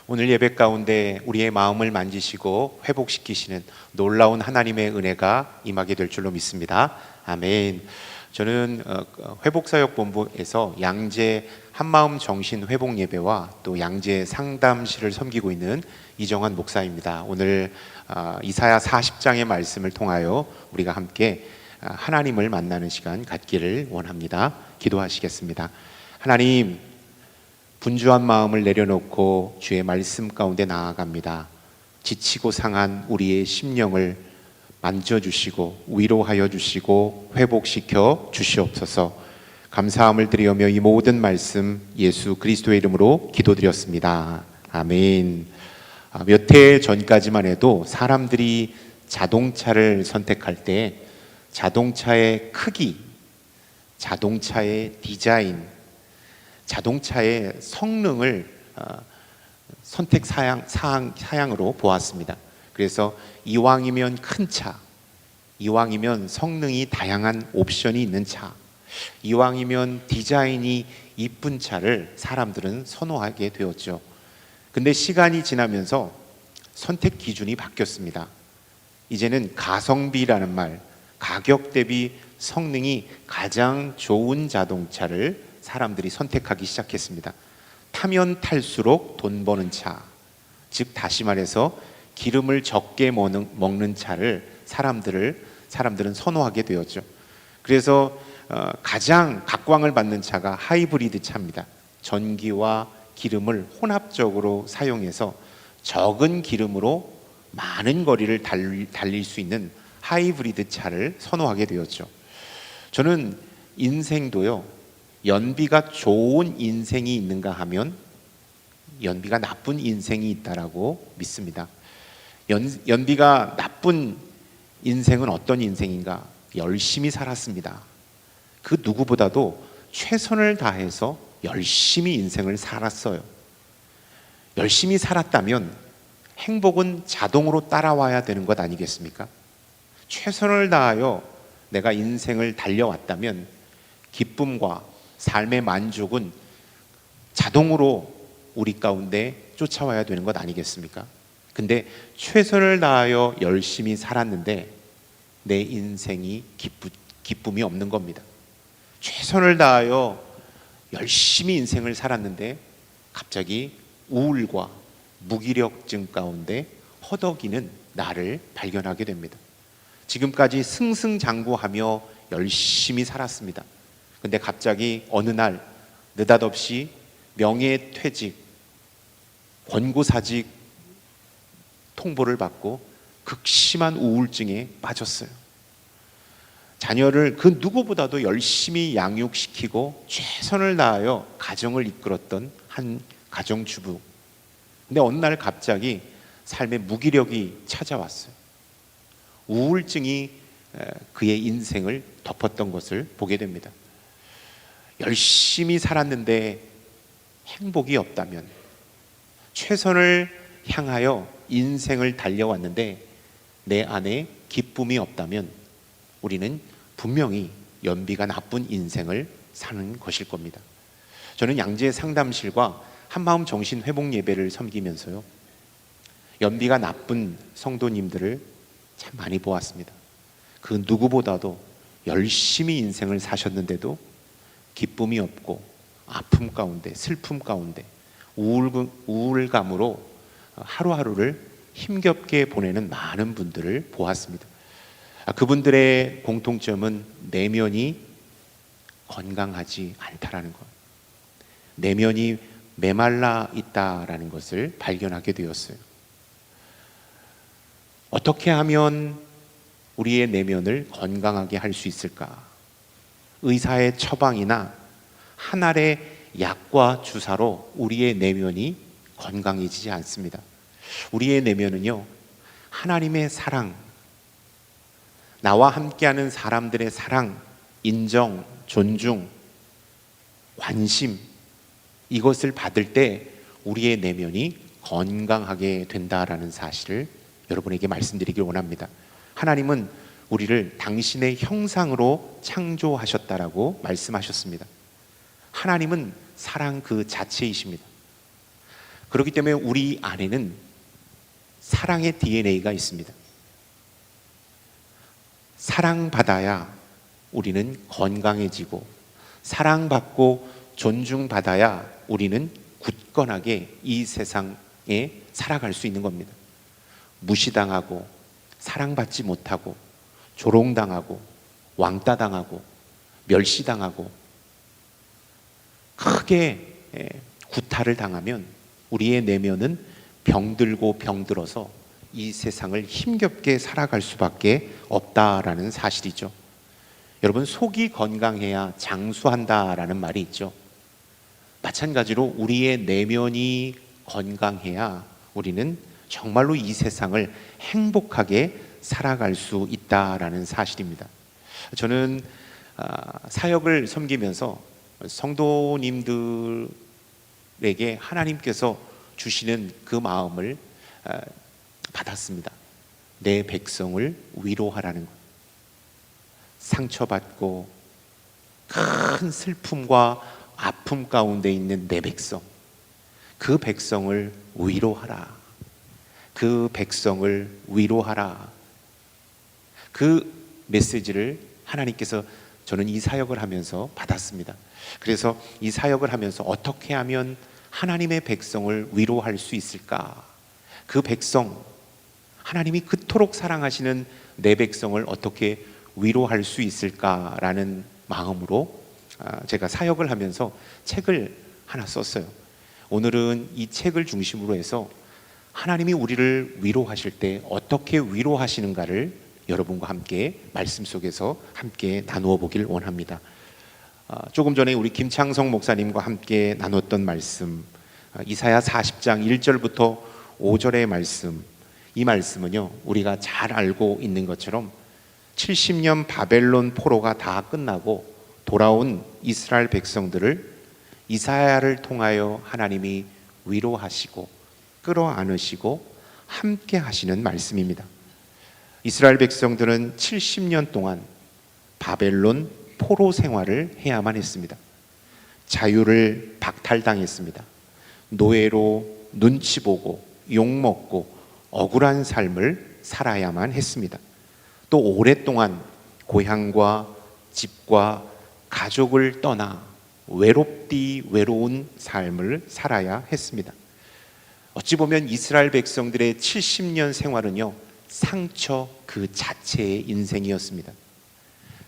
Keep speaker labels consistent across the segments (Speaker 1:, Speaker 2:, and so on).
Speaker 1: 오늘 예배 가운데 우리의 마음을 만지시고 회복시키시는 놀라운 하나님의 은혜가 임하게 될 줄로 믿습니다. 아멘. 저는 회복사역본부에서 양재 한마음 정신 회복 예배와 또 양재 상담실을 섬기고 있는 이정환 목사입니다. 오늘 이사야 40장의 말씀을 통하여 우리가 함께 하나님을 만나는 시간 갖기를 원합니다. 기도하시겠습니다. 하나님, 분주한 마음을 내려놓고 주의 말씀 가운데 나아갑니다. 지치고 상한 우리의 심령을 만져주시고 위로하여 주시고 회복시켜 주시옵소서. 감사함을 드리며 이 모든 말씀 예수 그리스도의 이름으로 기도드렸습니다. 아멘. 몇 해 전까지만 해도 사람들이 자동차를 선택할 때 자동차의 크기, 자동차의 디자인, 자동차의 성능을 선택 사양으로 보았습니다. 그래서 이왕이면 큰 차, 이왕이면 성능이 다양한 옵션이 있는 차, 이왕이면 디자인이 이쁜 차를 사람들은 선호하게 되었죠. 근데 시간이 지나면서 선택 기준이 바뀌었습니다. 이제는 가성비라는 말, 가격 대비 성능이 가장 좋은 자동차를 사람들이 선택하기 시작했습니다. 타면 탈수록 돈 버는 차, 즉 다시 말해서 기름을 적게 먹는 차를 사람들은 선호하게 되었죠. 그래서 가장 각광을 받는 차가 하이브리드 차입니다. 전기와 기름을 혼합적으로 사용해서 적은 기름으로 많은 거리를 달릴 수 있는 하이브리드 차를 선호하게 되었죠. 저는 인생도요, 연비가 좋은 인생이 있는가 하면 연비가 나쁜 인생이 있다라고 믿습니다. 연비가 나쁜 인생은 어떤 인생인가? 열심히 살았습니다. 그 누구보다도 최선을 다해서 열심히 인생을 살았어요. 열심히 살았다면 행복은 자동으로 따라와야 되는 것 아니겠습니까? 최선을 다하여 내가 인생을 달려왔다면 기쁨과 삶의 만족은 자동으로 우리 가운데 쫓아와야 되는 것 아니겠습니까? 근데 최선을 다하여 열심히 살았는데 내 인생이 기쁨이 없는 겁니다. 최선을 다하여 열심히 인생을 살았는데 갑자기 우울과 무기력증 가운데 허덕이는 나를 발견하게 됩니다. 지금까지 승승장구하며 열심히 살았습니다. 근데 갑자기 어느 날 느닷없이 명예퇴직, 권고사직 통보를 받고 극심한 우울증에 빠졌어요. 자녀를 그 누구보다도 열심히 양육시키고 최선을 다하여 가정을 이끌었던 한 가정주부. 근데 어느 날 갑자기 삶의 무기력이 찾아왔어요. 우울증이 그의 인생을 덮었던 것을 보게 됩니다. 열심히 살았는데 행복이 없다면, 최선을 향하여 인생을 달려왔는데 내 안에 기쁨이 없다면 우리는 분명히 연비가 나쁜 인생을 사는 것일 겁니다. 저는 양재 상담실과 한마음 정신 회복 예배를 섬기면서요, 연비가 나쁜 성도님들을 참 많이 보았습니다. 그 누구보다도 열심히 인생을 사셨는데도 기쁨이 없고 아픔 가운데, 슬픔 가운데, 우울감으로 하루하루를 힘겹게 보내는 많은 분들을 보았습니다. 그분들의 공통점은 내면이 건강하지 않다라는 것, 내면이 메말라 있다라는 것을 발견하게 되었어요. 어떻게 하면 우리의 내면을 건강하게 할 수 있을까? 의사의 처방이나 한 알의 약과 주사로 우리의 내면이 건강해지지 않습니다. 우리의 내면은요, 하나님의 사랑, 나와 함께하는 사람들의 사랑, 인정, 존중, 관심, 이것을 받을 때 우리의 내면이 건강하게 된다라는 사실을 여러분에게 말씀드리길 원합니다. 하나님은 우리를 당신의 형상으로 창조하셨다라고 말씀하셨습니다. 하나님은 사랑 그 자체이십니다. 그렇기 때문에 우리 안에는 사랑의 DNA가 있습니다. 사랑받아야 우리는 건강해지고, 사랑받고 존중받아야 우리는 굳건하게 이 세상에 살아갈 수 있는 겁니다. 무시당하고 사랑받지 못하고 조롱당하고 왕따당하고 멸시당하고 크게 구타를 당하면 우리의 내면은 병들고 병들어서 이 세상을 힘겹게 살아갈 수밖에 없다라는 사실이죠. 여러분, 속이 건강해야 장수한다라는 말이 있죠. 마찬가지로 우리의 내면이 건강해야 우리는 정말로 이 세상을 행복하게 살아갈 수 있다라는 사실입니다. 저는 사역을 섬기면서 성도님들에게 하나님께서 주시는 그 마음을 받았습니다. 내 백성을 위로하라는 것. 상처받고 큰 슬픔과 아픔 가운데 있는 내 백성, 그 백성을 위로하라. 그 백성을 위로하라. 그 메시지를 하나님께서 저는 이 사역을 하면서 받았습니다. 그래서 이 사역을 하면서 어떻게 하면 하나님의 백성을 위로할 수 있을까? 그 백성, 하나님이 그토록 사랑하시는 내 백성을 어떻게 위로할 수 있을까라는 마음으로 제가 사역을 하면서 책을 하나 썼어요. 오늘은 이 책을 중심으로 해서 하나님이 우리를 위로하실 때 어떻게 위로하시는가를 여러분과 함께 말씀 속에서 함께 나누어 보길 원합니다. 조금 전에 우리 김창성 목사님과 함께 나눴던 말씀, 이사야 40장 1절부터 5절의 말씀, 이 말씀은요, 우리가 잘 알고 있는 것처럼 70년 바벨론 포로가 다 끝나고 돌아온 이스라엘 백성들을 이사야를 통하여 하나님이 위로하시고 끌어안으시고 함께 하시는 말씀입니다. 이스라엘 백성들은 70년 동안 바벨론 포로 생활을 해야만 했습니다. 자유를 박탈당했습니다. 노예로 눈치 보고 욕먹고 억울한 삶을 살아야만 했습니다. 또 오랫동안 고향과 집과 가족을 떠나 외로운 삶을 살아야 했습니다. 어찌 보면 이스라엘 백성들의 70년 생활은요, 상처 그 자체의 인생이었습니다.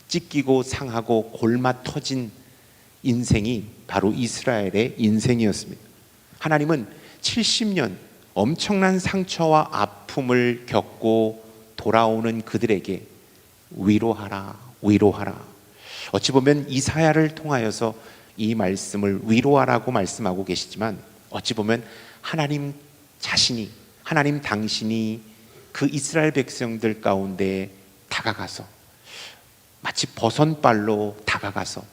Speaker 1: 찢기고 상하고 골마 터진 인생이 바로 이스라엘의 인생이었습니다. 하나님은 70년 엄청난 상처와 아픔을 겪고 돌아오는 그들에게 위로하라, 위로하라. 어찌 보면 이사야를 통하여서 이 말씀을 위로하라고 말씀하고 계시지만, 어찌 보면 하나님 자신이, 하나님 당신이 그 이스라엘 백성들 가운데 다가가서 마치 버선발로 다가가서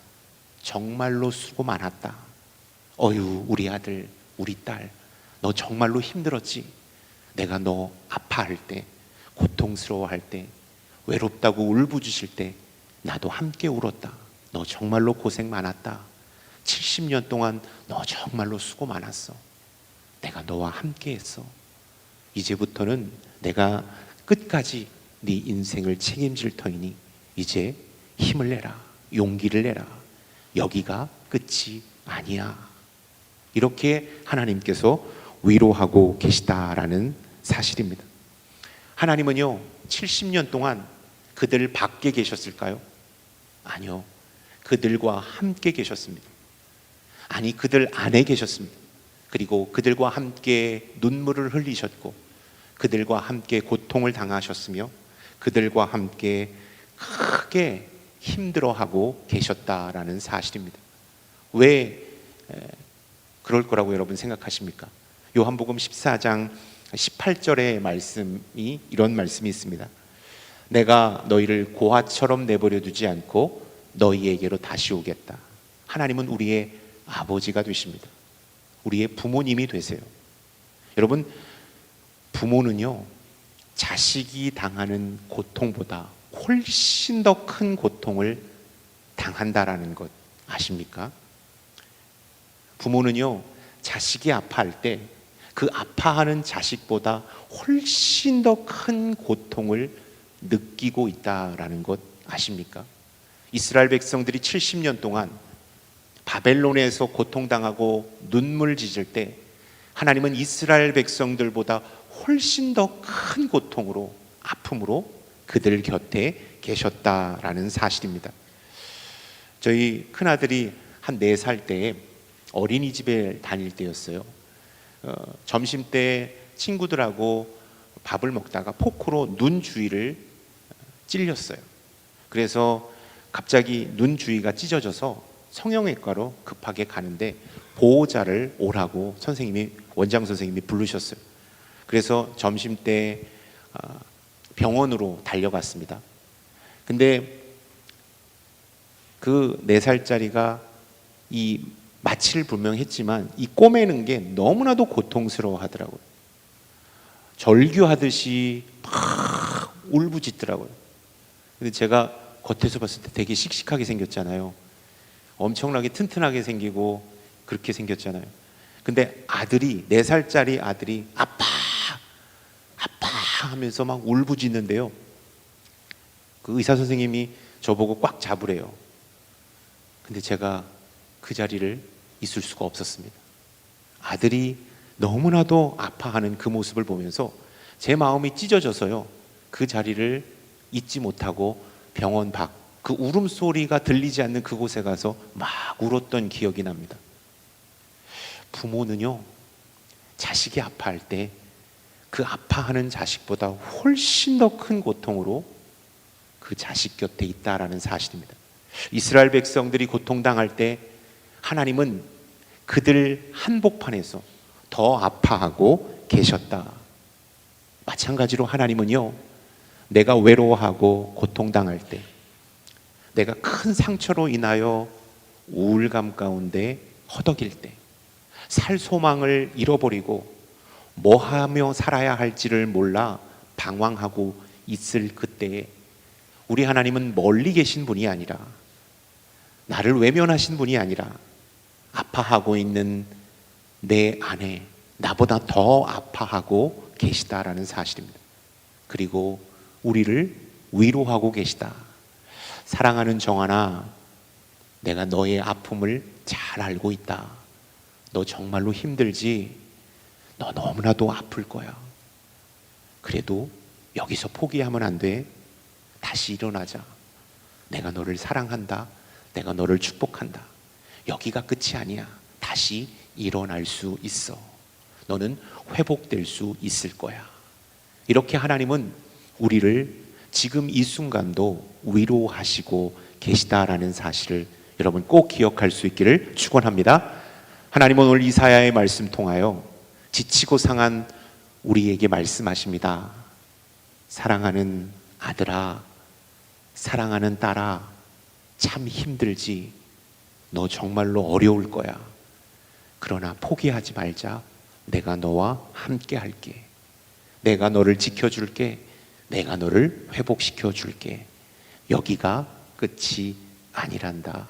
Speaker 1: 정말로 수고 많았다. 어휴, 우리 아들, 우리 딸, 너 정말로 힘들었지. 내가 너 아파할 때, 고통스러워할 때, 외롭다고 울부짖을 때 나도 함께 울었다. 너 정말로 고생 많았다. 70년 동안 너 정말로 수고 많았어. 내가 너와 함께 했어. 이제부터는 내가 끝까지 네 인생을 책임질 터이니 이제 힘을 내라, 용기를 내라. 여기가 끝이 아니야. 이렇게 하나님께서 위로하고 계시다라는 사실입니다. 하나님은요, 70년 동안 그들 밖에 계셨을까요? 아니요. 그들과 함께 계셨습니다. 아니, 그들 안에 계셨습니다. 그리고 그들과 함께 눈물을 흘리셨고, 그들과 함께 고통을 당하셨으며, 그들과 함께 크게 힘들어하고 계셨다라는 사실입니다. 왜 그럴 거라고 여러분 생각하십니까? 요한복음 14장 18절의 말씀이 이런 말씀이 있습니다. 내가 너희를 고아처럼 내버려 두지 않고 너희에게로 다시 오겠다. 하나님은 우리의 아버지가 되십니다. 우리의 부모님이 되세요. 여러분, 부모는요, 자식이 당하는 고통보다 훨씬 더 큰 고통을 당한다라는 것 아십니까? 부모는요, 자식이 아파할 때 그 아파하는 자식보다 훨씬 더 큰 고통을 느끼고 있다라는 것 아십니까? 이스라엘 백성들이 70년 동안 바벨론에서 고통당하고 눈물 짖을 때 하나님은 이스라엘 백성들보다 훨씬 더 큰 고통으로, 아픔으로 그들 곁에 계셨다라는 사실입니다. 저희 큰아들이 한 4살 때에 어린이집에 다닐 때였어요. 점심 때 친구들하고 밥을 먹다가 포크로 눈 주위를 찔렸어요. 그래서 갑자기 눈 주위가 찢어져서 성형외과로 급하게 가는데 보호자를 오라고 원장 선생님이 부르셨어요. 그래서 점심 때 병원으로 달려갔습니다. 근데 그 4살짜리가 이 마취를 분명 했지만 이 꼬매는 게 너무나도 고통스러워 하더라고요. 절규하듯이 막 울부짖더라고요. 근데 제가 겉에서 봤을 때 되게 씩씩하게 생겼잖아요. 엄청나게 튼튼하게 생기고 그렇게 생겼잖아요. 근데 아들이, 4살짜리 아들이 아빠 하면서 막 울부짖는데요. 그 의사 선생님이 저보고 꽉 잡으래요. 근데 제가 그 자리를 있을 수가 없었습니다. 아들이 너무나도 아파하는 그 모습을 보면서 제 마음이 찢어져서요, 그 자리를 잊지 못하고 병원 밖, 그 울음소리가 들리지 않는 그곳에 가서 막 울었던 기억이 납니다. 부모는요, 자식이 아파할 때 그 아파하는 자식보다 훨씬 더 큰 고통으로 그 자식 곁에 있다라는 사실입니다. 이스라엘 백성들이 고통당할 때 하나님은 그들 한복판에서 더 아파하고 계셨다. 마찬가지로 하나님은요, 내가 외로워하고 고통당할 때, 내가 큰 상처로 인하여 우울감 가운데 허덕일 때, 살 소망을 잃어버리고 뭐 하며 살아야 할지를 몰라 방황하고 있을 그때에 우리 하나님은 멀리 계신 분이 아니라, 나를 외면하신 분이 아니라 아파하고 있는 내 안에 나보다 더 아파하고 계시다라는 사실입니다. 그리고 우리를 위로하고 계시다. 사랑하는 정환아, 내가 너의 아픔을 잘 알고 있다. 너 정말로 힘들지? 너 너무나도 아플 거야. 그래도 여기서 포기하면 안 돼. 다시 일어나자. 내가 너를 사랑한다. 내가 너를 축복한다. 여기가 끝이 아니야. 다시 일어날 수 있어. 너는 회복될 수 있을 거야. 이렇게 하나님은 우리를 지금 이 순간도 위로하시고 계시다라는 사실을 여러분 꼭 기억할 수 있기를 축원합니다. 하나님은 오늘 이사야의 말씀 통하여 지치고 상한 우리에게 말씀하십니다. 사랑하는 아들아, 사랑하는 딸아, 참 힘들지? 너 정말로 어려울 거야. 그러나 포기하지 말자. 내가 너와 함께 할게. 내가 너를 지켜줄게. 내가 너를 회복시켜 줄게. 여기가 끝이 아니란다.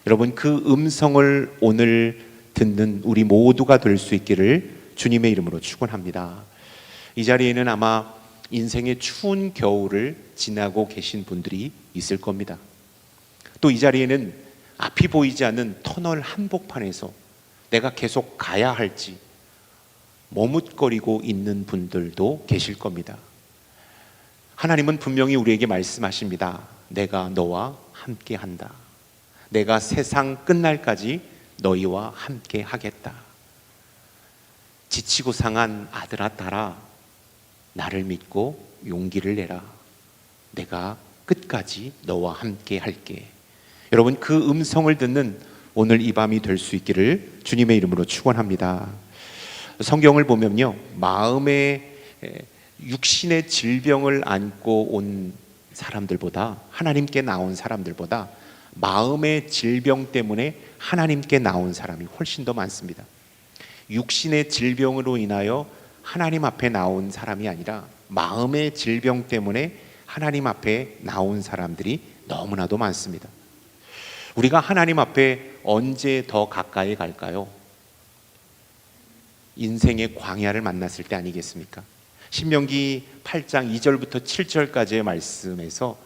Speaker 1: 여러분, 그 음성을 오늘 듣는 우리 모두가 될 수 있기를 주님의 이름으로 축원합니다. 이 자리에는 아마 인생의 추운 겨울을 지나고 계신 분들이 있을 겁니다. 또 이 자리에는 앞이 보이지 않는 터널 한복판에서 내가 계속 가야 할지 머뭇거리고 있는 분들도 계실 겁니다. 하나님은 분명히 우리에게 말씀하십니다. 내가 너와 함께 한다. 내가 세상 끝날까지 너희와 함께 하겠다. 지치고 상한 아들아 딸아, 나를 믿고 용기를 내라. 내가 끝까지 너와 함께 할게. 여러분, 그 음성을 듣는 오늘 이 밤이 될 수 있기를 주님의 이름으로 축원합니다. 성경을 보면요, 마음의 육신의 질병을 안고 온 사람들보다, 하나님께 나온 사람들보다 마음의 질병 때문에 하나님께 나온 사람이 훨씬 더 많습니다. 육신의 질병으로 인하여 하나님 앞에 나온 사람이 아니라 마음의 질병 때문에 하나님 앞에 나온 사람들이 너무나도 많습니다. 우리가 하나님 앞에 언제 더 가까이 갈까요? 인생의 광야를 만났을 때 아니겠습니까? 신명기 8장 2절부터 7절까지의 말씀에서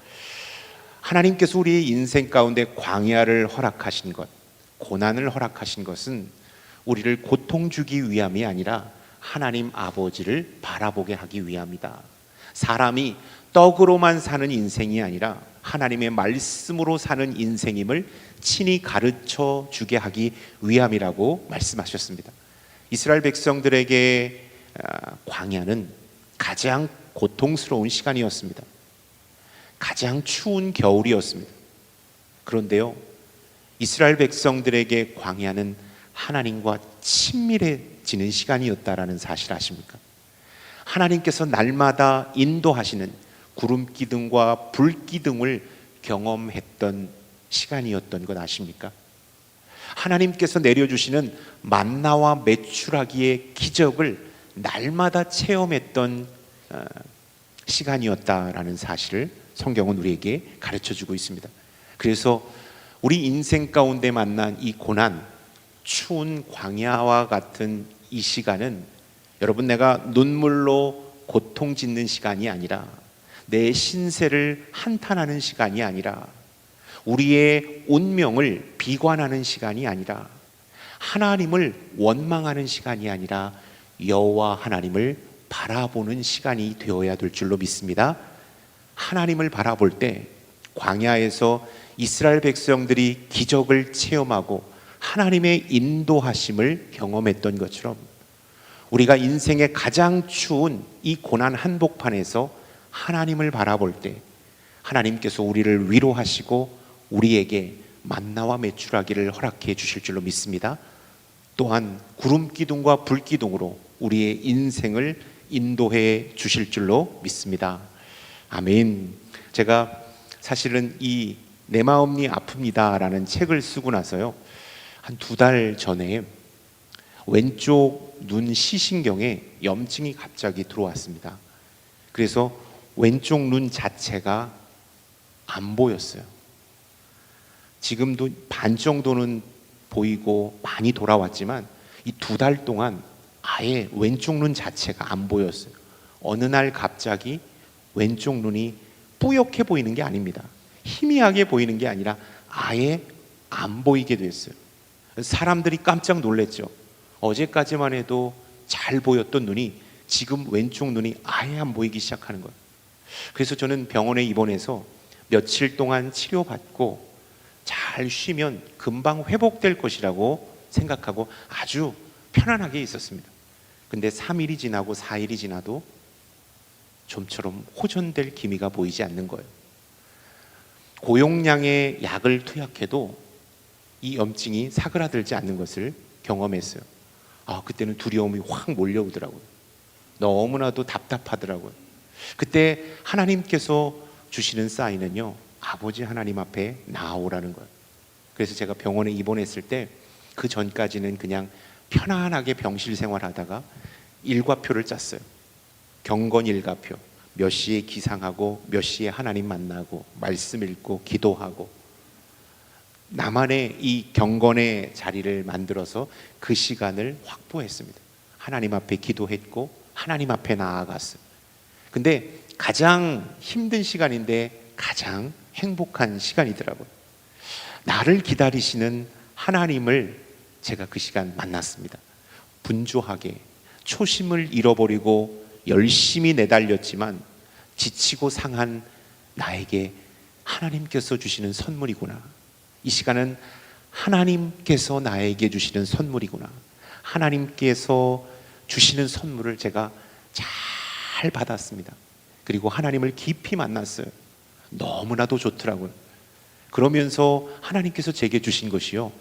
Speaker 1: 하나님께서 우리의 인생 가운데 광야를 허락하신 것, 고난을 허락하신 것은 우리를 고통 주기 위함이 아니라 하나님 아버지를 바라보게 하기 위함이다. 사람이 떡으로만 사는 인생이 아니라 하나님의 말씀으로 사는 인생임을 친히 가르쳐 주게 하기 위함이라고 말씀하셨습니다. 이스라엘 백성들에게 광야는 가장 고통스러운 시간이었습니다. 가장 추운 겨울이었습니다. 그런데요, 이스라엘 백성들에게 광야는 하나님과 친밀해지는 시간이었다라는 사실 아십니까? 하나님께서 날마다 인도하시는 구름 기둥과 불 기둥을 경험했던 시간이었던 것 아십니까? 하나님께서 내려주시는 만나와 메추라기의 기적을 날마다 체험했던 시간이었다라는 사실을 성경은 우리에게 가르쳐주고 있습니다. 그래서 우리 인생 가운데 만난 이 고난, 추운 광야와 같은 이 시간은 여러분, 내가 눈물로 고통 짓는 시간이 아니라, 내 신세를 한탄하는 시간이 아니라, 우리의 운명을 비관하는 시간이 아니라, 하나님을 원망하는 시간이 아니라 여호와 하나님을 바라보는 시간이 되어야 될 줄로 믿습니다. 하나님을 바라볼 때 광야에서 이스라엘 백성들이 기적을 체험하고 하나님의 인도하심을 경험했던 것처럼 우리가 인생의 가장 추운 이 고난 한복판에서 하나님을 바라볼 때 하나님께서 우리를 위로하시고 우리에게 만나와 메추라기를 허락해 주실 줄로 믿습니다. 또한 구름 기둥과 불 기둥으로 우리의 인생을 인도해 주실 줄로 믿습니다. 아멘. 제가 사실은 이 내 마음이 아픕니다 라는 책을 쓰고 나서요, 한 2달 전에 왼쪽 눈 시신경에 염증이 갑자기 들어왔습니다. 그래서 왼쪽 눈 자체가 안 보였어요. 지금도 반 정도는 보이고 많이 돌아왔지만 이 2달 동안 아예 왼쪽 눈 자체가 안 보였어요. 어느 날 갑자기 왼쪽 눈이 뿌옇게 보이는 게 아닙니다. 희미하게 보이는 게 아니라 아예 안 보이게 됐어요. 사람들이 깜짝 놀랐죠. 어제까지만 해도 잘 보였던 눈이 지금 왼쪽 눈이 아예 안 보이기 시작하는 거예요. 그래서 저는 병원에 입원해서 며칠 동안 치료받고 잘 쉬면 금방 회복될 것이라고 생각하고 아주 편안하게 있었습니다. 근데 3일이 지나고 4일이 지나도 좀처럼 호전될 기미가 보이지 않는 거예요. 고용량의 약을 투약해도 이 염증이 사그라들지 않는 것을 경험했어요. 그때는 두려움이 확 몰려오더라고요. 너무나도 답답하더라고요. 그때 하나님께서 주시는 사인은요, 아버지 하나님 앞에 나아오라는 거예요. 그래서 제가 병원에 입원했을 때 그 전까지는 그냥 편안하게 병실 생활하다가 일과표를 짰어요. 경건 일과표. 몇 시에 기상하고 몇 시에 하나님 만나고 말씀 읽고 기도하고, 나만의 이 경건의 자리를 만들어서 그 시간을 확보했습니다. 하나님 앞에 기도했고 하나님 앞에 나아갔어요. 근데 가장 힘든 시간인데 가장 행복한 시간이더라고요. 나를 기다리시는 하나님을 제가 그 시간 만났습니다. 분주하게 초심을 잃어버리고 열심히 내달렸지만 지치고 상한 나에게 하나님께서 주시는 선물이구나. 이 시간은 하나님께서 나에게 주시는 선물이구나. 하나님께서 주시는 선물을 제가 잘 받았습니다. 그리고 하나님을 깊이 만났어요. 너무나도 좋더라고요. 그러면서 하나님께서 제게 주신 것이요,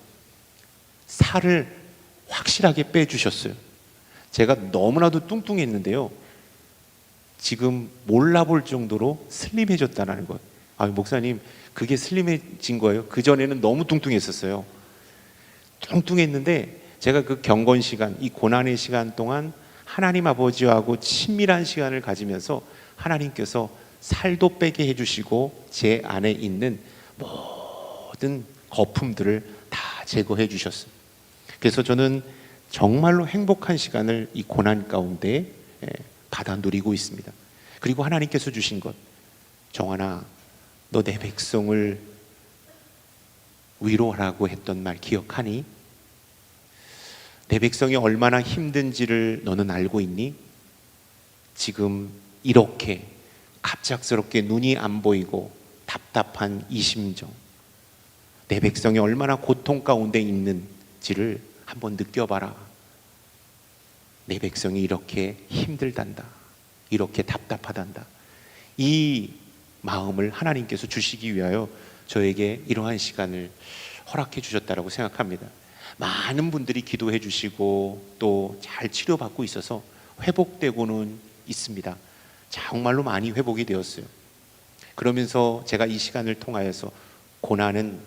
Speaker 1: 살을 확실하게 빼주셨어요. 제가 너무나도 뚱뚱했는데요, 지금 몰라볼 정도로 슬림해졌다는 것. 목사님, 그게 슬림해진 거예요? 그전에는 너무 뚱뚱했었어요. 뚱뚱했는데 제가 그 경건 시간, 이 고난의 시간 동안 하나님 아버지하고 친밀한 시간을 가지면서 하나님께서 살도 빼게 해주시고 제 안에 있는 모든 거품들을 다 제거해 주셨어요. 그래서 저는 정말로 행복한 시간을 이 고난 가운데 받아 누리고 있습니다. 그리고 하나님께서 주신 것, 정환아, 너 내 백성을 위로하라고 했던 말 기억하니? 내 백성이 얼마나 힘든지를 너는 알고 있니? 지금 이렇게 갑작스럽게 눈이 안 보이고 답답한 이 심정, 내 백성이 얼마나 고통 가운데 있는지를 한번 느껴봐라. 내 백성이 이렇게 힘들단다, 이렇게 답답하단다. 이 마음을 하나님께서 주시기 위하여 저에게 이러한 시간을 허락해 주셨다고 생각합니다. 많은 분들이 기도해 주시고 또 잘 치료받고 있어서 회복되고는 있습니다. 정말로 많이 회복이 되었어요. 그러면서 제가 이 시간을 통하여서 고난은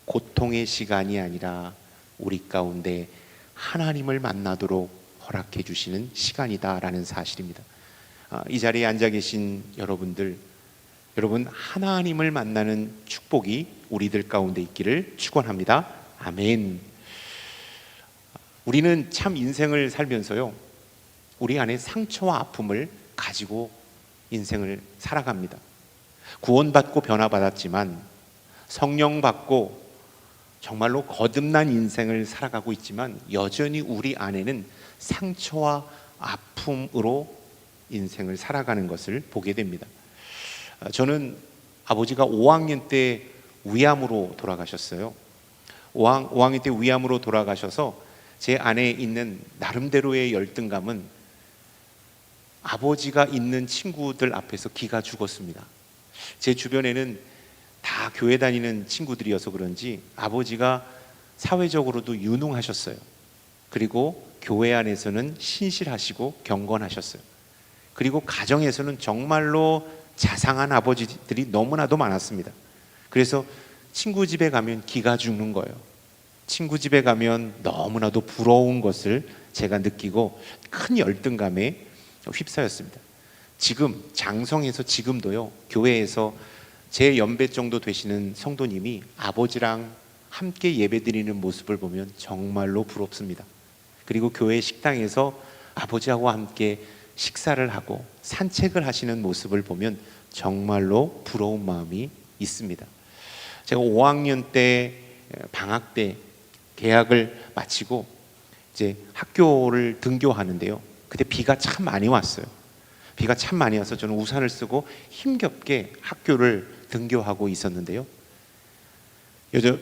Speaker 1: 고통의 시간이 아니라 우리 가운데 하나님을 만나도록 허락해 주시는 시간이다라는 사실입니다. 이 자리에 앉아 계신 여러분들, 여러분 하나님을 만나는 축복이 우리들 가운데 있기를 축원합니다. 아멘. 우리는 참 인생을 살면서요, 우리 안에 상처와 아픔을 가지고 인생을 살아갑니다. 구원받고 변화받았지만, 성령 받고 정말로 거듭난 인생을 살아가고 있지만, 여전히 우리 안에는 상처와 아픔으로 인생을 살아가는 것을 보게 됩니다. 저는 아버지가 5학년 때 위암으로 돌아가셨어요. 5학년 때 위암으로 돌아가셔서 제 안에 있는 나름대로의 열등감은 아버지가 있는 친구들 앞에서 기가 죽었습니다. 제 주변에는 다 교회 다니는 친구들이어서 그런지 아버지가 사회적으로도 유능하셨어요. 그리고 교회 안에서는 신실하시고 경건하셨어요. 그리고 가정에서는 정말로 자상한 아버지들이 너무나도 많았습니다. 그래서 친구 집에 가면 기가 죽는 거예요. 친구 집에 가면 너무나도 부러운 것을 제가 느끼고 큰 열등감에 휩싸였습니다. 지금 장성에서 지금도요, 교회에서 제 연배 정도 되시는 성도님이 아버지랑 함께 예배드리는 모습을 보면 정말로 부럽습니다. 그리고 교회 식당에서 아버지하고 함께 식사를 하고 산책을 하시는 모습을 보면 정말로 부러운 마음이 있습니다. 제가 5학년 때 방학 때 개학을 마치고 이제 학교를 등교하는데요, 그때 비가 참 많이 왔어요. 비가 참 많이 와서 저는 우산을 쓰고 힘겹게 학교를 등교하고 있었는데요,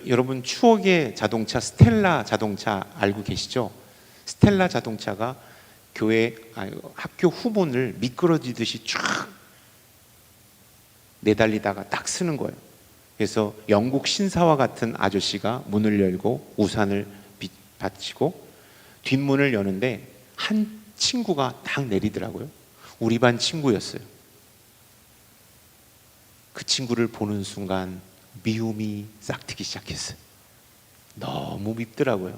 Speaker 1: 여러분 추억의 자동차 스텔라 자동차 알고 계시죠? 스텔라 자동차가 학교 후문을 미끄러지듯이 쫙 내달리다가 딱 쓰는 거예요. 그래서 영국 신사와 같은 아저씨가 문을 열고 우산을 받치고 뒷문을 여는데 한 친구가 딱 내리더라고요. 우리 반 친구였어요. 그 친구를 보는 순간 미움이 싹트기 시작했어요. 너무 밉더라고요.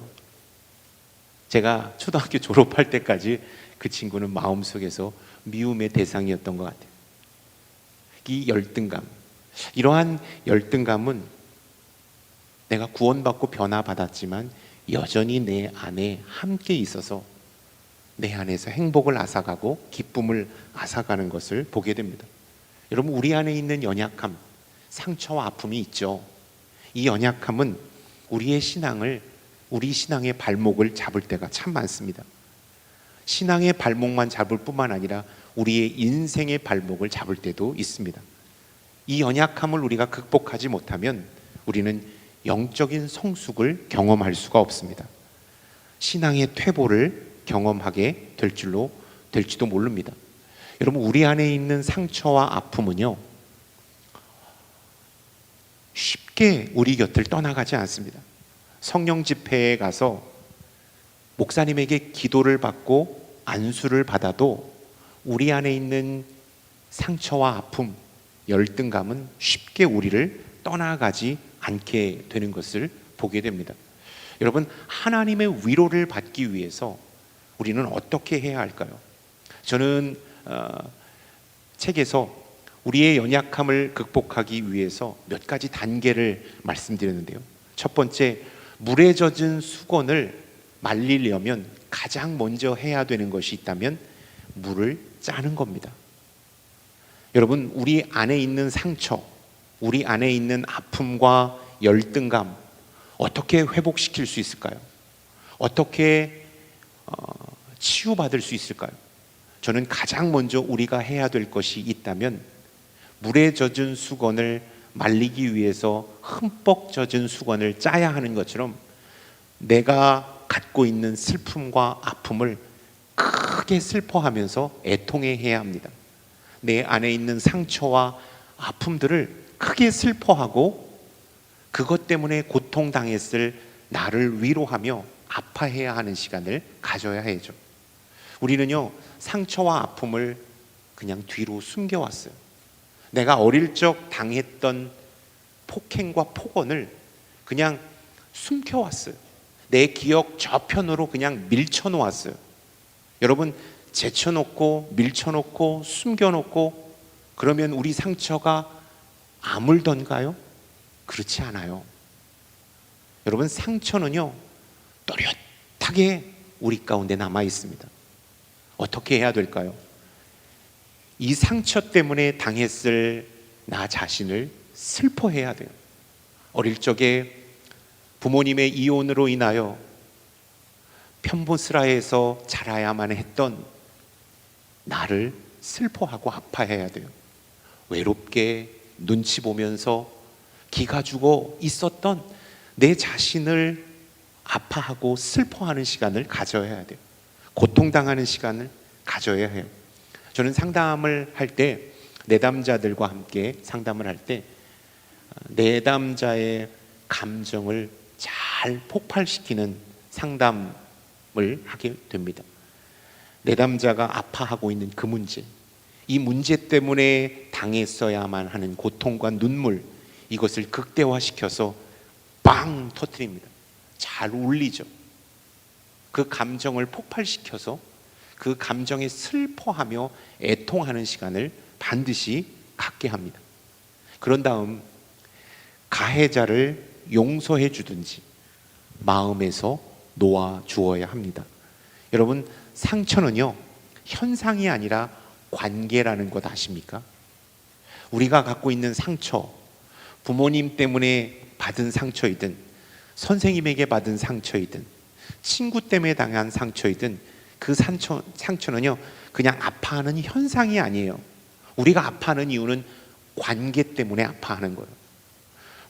Speaker 1: 제가 초등학교 졸업할 때까지 그 친구는 마음속에서 미움의 대상이었던 것 같아요. 이 열등감, 이러한 열등감은 내가 구원받고 변화받았지만 여전히 내 안에 함께 있어서 내 안에서 행복을 앗아가고 기쁨을 앗아가는 것을 보게 됩니다. 여러분, 우리 안에 있는 연약함, 상처와 아픔이 있죠. 이 연약함은 우리 신앙의 발목을 잡을 때가 참 많습니다. 신앙의 발목만 잡을 뿐만 아니라 우리의 인생의 발목을 잡을 때도 있습니다. 이 연약함을 우리가 극복하지 못하면 우리는 영적인 성숙을 경험할 수가 없습니다. 신앙의 퇴보를 경험하게 될지도 모릅니다. 여러분, 우리 안에 있는 상처와 아픔은요, 쉽게 우리 곁을 떠나가지 않습니다. 성령 집회에 가서 목사님에게 기도를 받고 안수를 받아도 우리 안에 있는 상처와 아픔, 열등감은 쉽게 우리를 떠나가지 않게 되는 것을 보게 됩니다. 여러분, 하나님의 위로를 받기 위해서 우리는 어떻게 해야 할까요? 저는 책에서 우리의 연약함을 극복하기 위해서 몇 가지 단계를 말씀드렸는데요, 첫 번째, 물에 젖은 수건을 말리려면 가장 먼저 해야 되는 것이 있다면 물을 짜는 겁니다. 여러분, 우리 안에 있는 상처, 우리 안에 있는 아픔과 열등감 어떻게 회복시킬 수 있을까요? 어떻게 치유받을 수 있을까요? 저는 가장 먼저 우리가 해야 될 것이 있다면 물에 젖은 수건을 말리기 위해서 흠뻑 젖은 수건을 짜야 하는 것처럼 내가 갖고 있는 슬픔과 아픔을 크게 슬퍼하면서 애통해야 합니다. 내 안에 있는 상처와 아픔들을 크게 슬퍼하고 그것 때문에 고통당했을 나를 위로하며 아파해야 하는 시간을 가져야 해야죠. 우리는요, 상처와 아픔을 그냥 뒤로 숨겨왔어요. 내가 어릴 적 당했던 폭행과 폭언을 그냥 숨겨왔어요. 내 기억 저편으로 그냥 밀쳐놓았어요. 여러분, 제쳐놓고 밀쳐놓고 숨겨놓고 그러면 우리 상처가 아물던가요? 그렇지 않아요. 여러분, 상처는요 또렷하게 우리 가운데 남아 있습니다. 어떻게 해야 될까요? 이 상처 때문에 당했을 나 자신을 슬퍼해야 돼요. 어릴 적에 부모님의 이혼으로 인하여 편보스라에서 자라야만 했던 나를 슬퍼하고 아파해야 돼요. 외롭게 눈치 보면서 기가 죽어 있었던 내 자신을 아파하고 슬퍼하는 시간을 가져야 돼요. 고통당하는 시간을 가져야 해요. 저는 상담을 할 때 내담자들과 함께 상담을 할 때 내담자의 감정을 잘 폭발시키는 상담을 하게 됩니다. 내담자가 아파하고 있는 그 문제, 이 문제 때문에 당했어야만 하는 고통과 눈물, 이것을 극대화시켜서 빵 터뜨립니다. 잘 울리죠. 그 감정을 폭발시켜서 그 감정에 슬퍼하며 애통하는 시간을 반드시 갖게 합니다. 그런 다음 가해자를 용서해 주든지 마음에서 놓아 주어야 합니다. 여러분, 상처는요 현상이 아니라 관계라는 것 아십니까? 우리가 갖고 있는 상처, 부모님 때문에 받은 상처이든 선생님에게 받은 상처이든 친구 때문에 당한 상처이든 그 상처는요 그냥 아파하는 현상이 아니에요. 우리가 아파하는 이유는 관계 때문에 아파하는 거예요.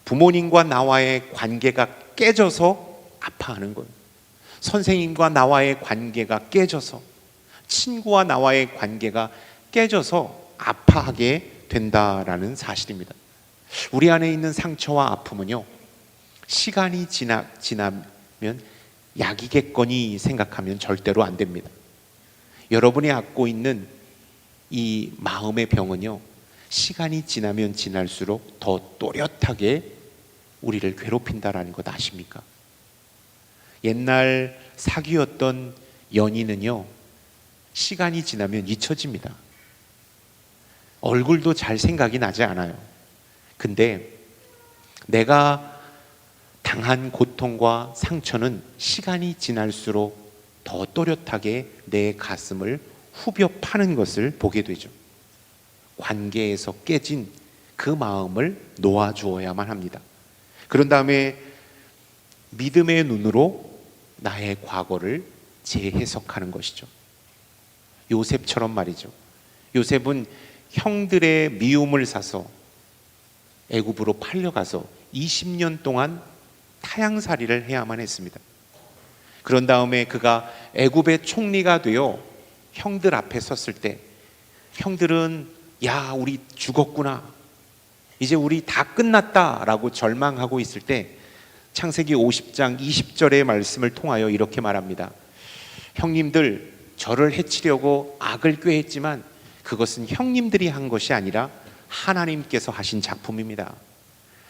Speaker 1: 부모님과 나와의 관계가 깨져서 아파하는 거예요. 선생님과 나와의 관계가 깨져서, 친구와 나와의 관계가 깨져서 아파하게 된다라는 사실입니다. 우리 안에 있는 상처와 아픔은요 시간이 지나면 약이겠거니 생각하면 절대로 안 됩니다. 여러분이 갖고 있는 이 마음의 병은요 시간이 지나면 지날수록 더 또렷하게 우리를 괴롭힌다라는 것 아십니까? 옛날 사귀었던 연인은요 시간이 지나면 잊혀집니다. 얼굴도 잘 생각이 나지 않아요. 근데 내가 당한 고통과 상처는 시간이 지날수록 더 또렷하게 내 가슴을 후벼 파는 것을 보게 되죠. 관계에서 깨진 그 마음을 놓아주어야만 합니다. 그런 다음에 믿음의 눈으로 나의 과거를 재해석하는 것이죠. 요셉처럼 말이죠. 요셉은 형들의 미움을 사서 애굽으로 팔려가서 20년 동안 타향살이를 해야만 했습니다. 그런 다음에 그가 애굽의 총리가 되어 형들 앞에 섰을 때 형들은 야 우리 죽었구나, 이제 우리 다 끝났다라고 절망하고 있을 때 창세기 50장 20절의 말씀을 통하여 이렇게 말합니다. 형님들 저를 해치려고 악을 꾀했지만 그것은 형님들이 한 것이 아니라 하나님께서 하신 작품입니다.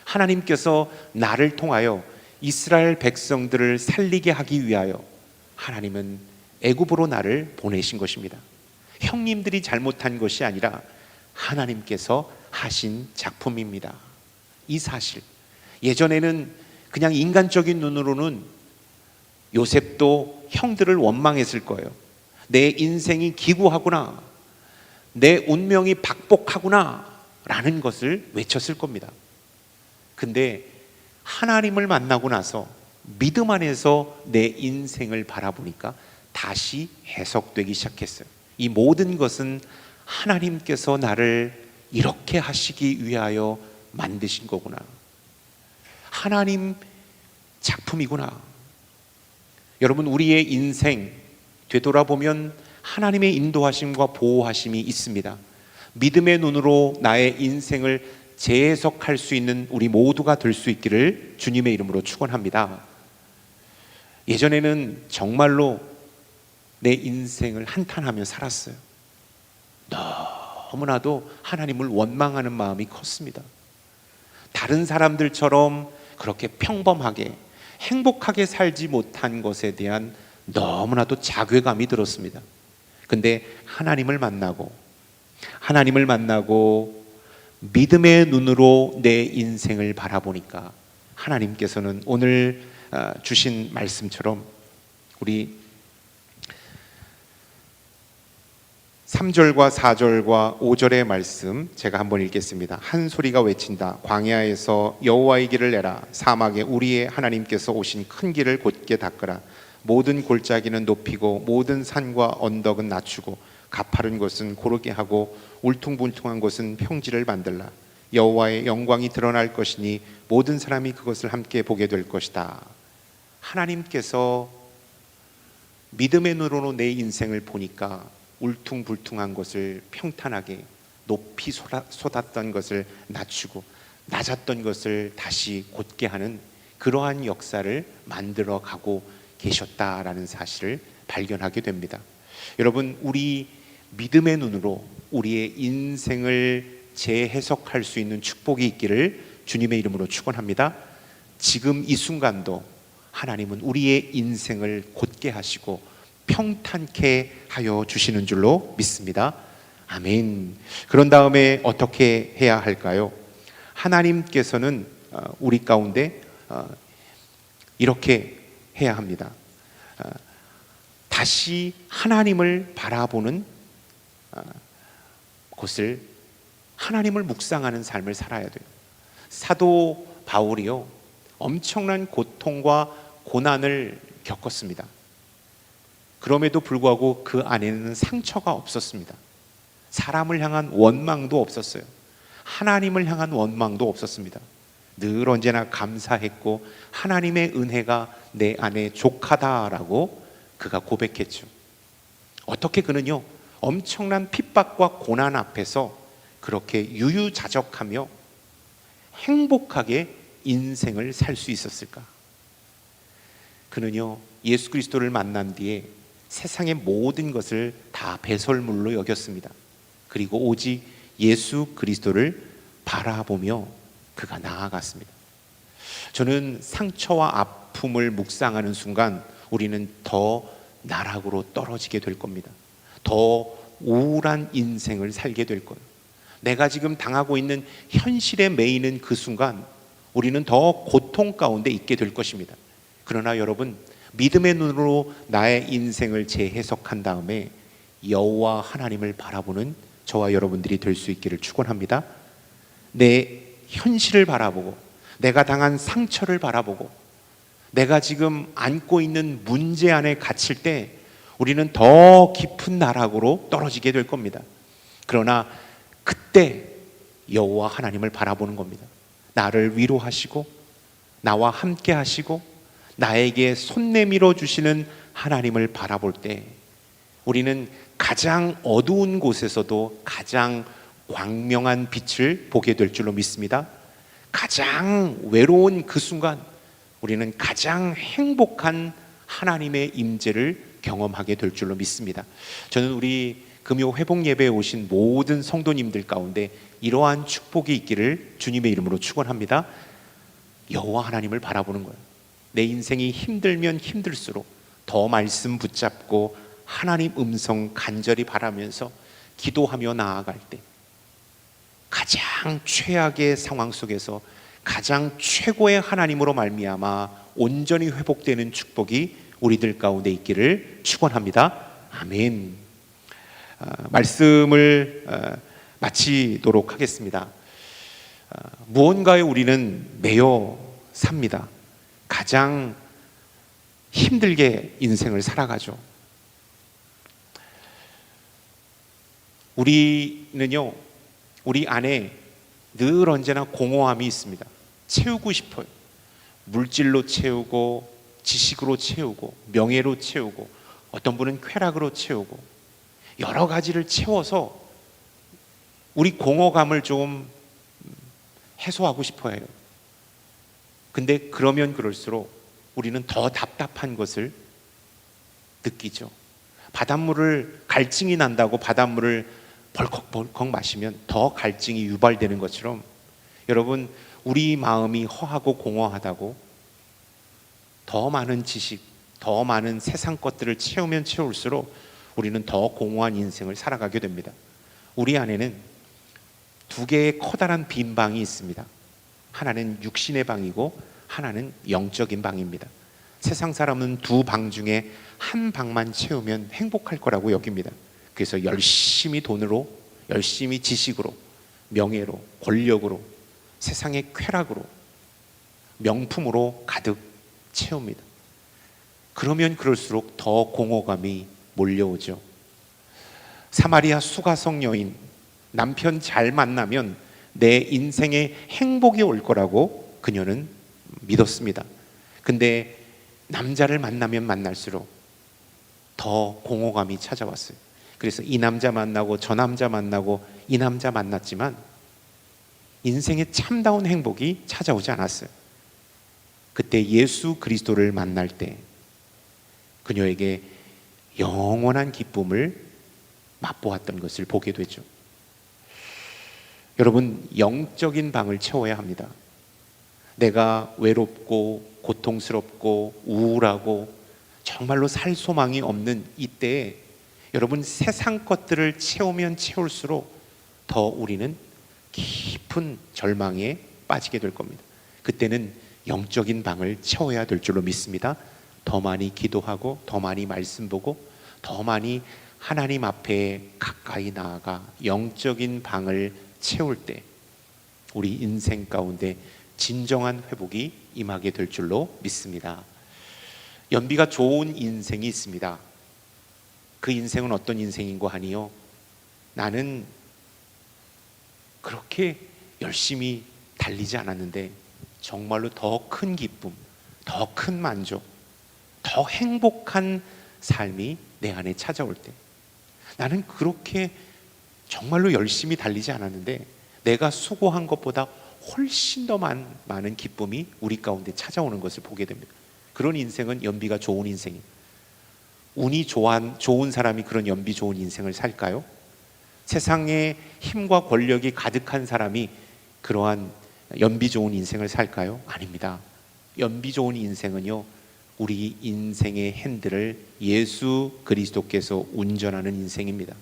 Speaker 1: 하나님께서 나를 통하여 이스라엘 백성들을 살리게 하기 위하여 하나님은 애굽으로 나를 보내신 것입니다. 형님들이 잘못한 것이 아니라 하나님께서 하신 작품입니다. 이 사실, 예전에는 그냥 인간적인 눈으로는 요셉도 형들을 원망했을 거예요. 내 인생이 기구하구나, 내 운명이 박복하구나 라는 것을 외쳤을 겁니다. 근데 하나님을 만나고 나서 믿음 안에서 내 인생을 바라보니까 다시 해석되기 시작했어요. 이 모든 것은 하나님께서 나를 이렇게 하시기 위하여 만드신 거구나, 하나님 작품이구나. 여러분, 우리의 인생 되돌아보면 하나님의 인도하심과 보호하심이 있습니다. 믿음의 눈으로 나의 인생을 재해석할 수 있는 우리 모두가 될 수 있기를 주님의 이름으로 축원합니다. 예전에는 정말로 내 인생을 한탄하며 살았어요. 너무나도 하나님을 원망하는 마음이 컸습니다. 다른 사람들처럼 그렇게 평범하게 행복하게 살지 못한 것에 대한 너무나도 자괴감이 들었습니다. 근데 하나님을 만나고 믿음의 눈으로 내 인생을 바라보니까 하나님께서는 오늘 주신 말씀처럼 우리 3절과 4절과 5절의 말씀 제가 한번 읽겠습니다. 한 소리가 외친다. 광야에서 여호와의 길을 내라. 사막에 우리의 하나님께서 오신 큰 길을 곧게 닦으라. 모든 골짜기는 높이고 모든 산과 언덕은 낮추고 가파른 곳은 고르게 하고 울퉁불퉁한 곳은 평지를 만들라. 여호와의 영광이 드러날 것이니 모든 사람이 그것을 함께 보게 될 것이다. 하나님께서 믿음의 눈으로 내 인생을 보니까 울퉁불퉁한 것을 평탄하게, 높이 솟았던 것을 낮추고 낮았던 것을 다시 곧게 하는 그러한 역사를 만들어 가고 계셨다라는 사실을 발견하게 됩니다. 여러분, 우리 믿음의 눈으로 우리의 인생을 재해석할 수 있는 축복이 있기를 주님의 이름으로 축원합니다. 지금 이 순간도 하나님은 우리의 인생을 곧게 하시고 평탄케 하여 주시는 줄로 믿습니다. 아멘. 그런 다음에 어떻게 해야 할까요? 하나님께서는 우리 가운데 이렇게 해야 합니다. 다시 하나님을 바라보는 것을, 하나님을 묵상하는 삶을 살아야 돼요. 사도 바울이요, 엄청난 고통과 고난을 겪었습니다. 그럼에도 불구하고 그 안에는 상처가 없었습니다. 사람을 향한 원망도 없었어요. 하나님을 향한 원망도 없었습니다. 늘 언제나 감사했고 하나님의 은혜가 내 안에 족하다라고 그가 고백했죠. 어떻게 그는요, 엄청난 핍박과 고난 앞에서 그렇게 유유자적하며 행복하게 인생을 살 수 있었을까? 그는요, 예수 그리스도를 만난 뒤에 세상의 모든 것을 다 배설물로 여겼습니다. 그리고 오직 예수 그리스도를 바라보며 그가 나아갔습니다. 저는 상처와 아픔을 묵상하는 순간 우리는 더 나락으로 떨어지게 될 겁니다. 더 우울한 인생을 살게 될 거예요. 내가 지금 당하고 있는 현실에 매이는 그 순간 우리는 더 고통 가운데 있게 될 것입니다. 그러나 여러분, 믿음의 눈으로 나의 인생을 재해석한 다음에 여호와 하나님을 바라보는 저와 여러분들이 될 수 있기를 축원합니다. 내 현실을 바라보고 내가 당한 상처를 바라보고 내가 지금 안고 있는 문제 안에 갇힐 때 우리는 더 깊은 나락으로 떨어지게 될 겁니다. 그러나 그때 여호와 하나님을 바라보는 겁니다. 나를 위로하시고 나와 함께 하시고 나에게 손 내밀어 주시는 하나님을 바라볼 때 우리는 가장 어두운 곳에서도 가장 광명한 빛을 보게 될 줄로 믿습니다. 가장 외로운 그 순간 우리는 가장 행복한 하나님의 임재를 경험하게 될 줄로 믿습니다. 저는 우리 금요 회복 예배에 오신 모든 성도님들 가운데 이러한 축복이 있기를 주님의 이름으로 축원합니다. 여호와 하나님을 바라보는 거예요. 내 인생이 힘들면 힘들수록 더 말씀 붙잡고 하나님 음성 간절히 바라면서 기도하며 나아갈 때 가장 최악의 상황 속에서 가장 최고의 하나님으로 말미암아 온전히 회복되는 축복이 우리들 가운데 있기를 축원합니다. 아멘. 말씀을 마치도록 하겠습니다. 무언가에 우리는 매여 삽니다. 가장 힘들게 인생을 살아가죠. 우리는요, 우리 안에 늘 언제나 공허함이 있습니다. 채우고 싶어요. 물질로 채우고, 지식으로 채우고, 명예로 채우고, 어떤 분은 쾌락으로 채우고, 여러 가지를 채워서 우리 공허감을 좀 해소하고 싶어 해요. 근데 그러면 그럴수록 우리는 더 답답한 것을 느끼죠. 바닷물을 갈증이 난다고 바닷물을 벌컥벌컥 마시면 더 갈증이 유발되는 것처럼, 여러분, 우리 마음이 허하고 공허하다고 더 많은 지식, 더 많은 세상 것들을 채우면 채울수록 우리는 더 공허한 인생을 살아가게 됩니다. 우리 안에는 두 개의 커다란 빈 방이 있습니다. 하나는 육신의 방이고 하나는 영적인 방입니다. 세상 사람은 두 방 중에 한 방만 채우면 행복할 거라고 여깁니다. 그래서 열심히 돈으로, 열심히 지식으로, 명예로, 권력으로, 세상의 쾌락으로, 명품으로 가득 채웁니다. 그러면 그럴수록 더 공허감이 몰려오죠. 사마리아 수가성 여인, 남편 잘 만나면 내 인생에 행복이 올 거라고 그녀는 믿었습니다. 근데 남자를 만나면 만날수록 더 공허감이 찾아왔어요. 그래서 이 남자 만나고 저 남자 만나고 이 남자 만났지만 인생의 참다운 행복이 찾아오지 않았어요. 그때 예수 그리스도를 만날 때 그녀에게 영원한 기쁨을 맛보았던 것을 보게 되죠. 여러분, 영적인 방을 채워야 합니다. 내가 외롭고 고통스럽고 우울하고 정말로 살 소망이 없는 이때에 여러분, 세상 것들을 채우면 채울수록 더 우리는 깊은 절망에 빠지게 될 겁니다. 그때는 영적인 방을 채워야 될 줄로 믿습니다. 더 많이 기도하고, 더 많이 말씀 보고, 더 많이 하나님 앞에 가까이 나아가 영적인 방을 채울 때 우리 인생 가운데 진정한 회복이 임하게 될 줄로 믿습니다. 연비가 좋은 인생이 있습니다. 그 인생은 어떤 인생인고 하니요, 나는 그렇게 열심히 달리지 않았는데 정말로 더 큰 기쁨, 더 큰 만족, 더 행복한 삶이 내 안에 찾아올 때, 나는 그렇게 정말로 열심히 달리지 않았는데 내가 수고한 것보다 훨씬 더 많은 기쁨이 우리 가운데 찾아오는 것을 보게 됩니다. 그런 인생은 연비가 좋은 인생입니다. 운이 좋은 사람이 그런 연비 좋은 인생을 살까요? 세상에 힘과 권력이 가득한 사람이 그러한 연비 좋은 인생을 살까요? 아닙니다. 연비 좋은 인생은요, 우리 인생의 핸들을 예수 그리스도께서 운전하는 인생입니다.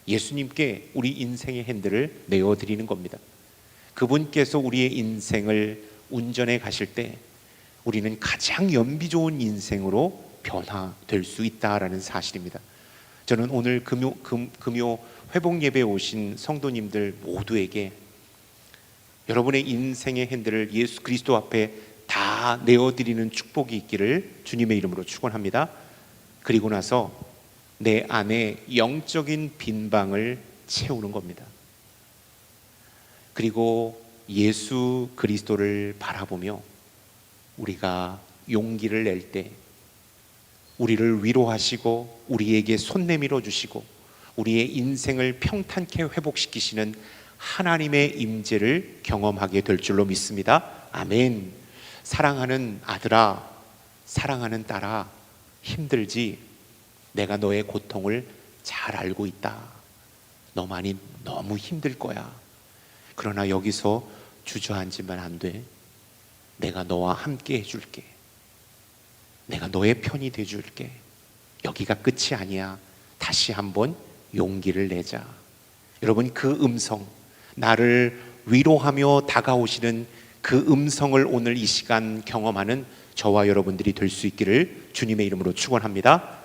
Speaker 1: 예수님께 우리 인생의 핸들을 내어드리는 겁니다. 그분께서 우리의 인생을 운전해 가실 때 우리는 가장 연비 좋은 인생으로 변화될 수 있다라는 사실입니다. 저는 오늘 금요 회복 예배에 오신 성도님들 모두에게 여러분의 인생의 핸들을 예수 그리스도 앞에 다 내어드리는 축복이 있기를 주님의 이름으로 축원합니다. 그리고 나서 내 안에 영적인 빈방을 채우는 겁니다. 그리고 예수 그리스도를 바라보며 우리가 용기를 낼 때 우리를 위로하시고 우리에게 손 내밀어 주시고 우리의 인생을 평탄케 회복시키시는 하나님의 임재를 경험하게 될 줄로 믿습니다. 아멘. 사랑하는 아들아, 사랑하는 딸아, 힘들지? 내가 너의 고통을 잘 알고 있다. 너만이 너무 힘들 거야. 그러나 여기서 주저앉으면 안 돼. 내가 너와 함께 해줄게. 내가 너의 편이 돼줄게. 여기가 끝이 아니야. 다시 한번 용기를 내자. 여러분, 그 음성, 나를 위로하며 다가오시는 그 음성을 오늘 이 시간 경험하는 저와 여러분들이 될 수 있기를 주님의 이름으로 축원합니다.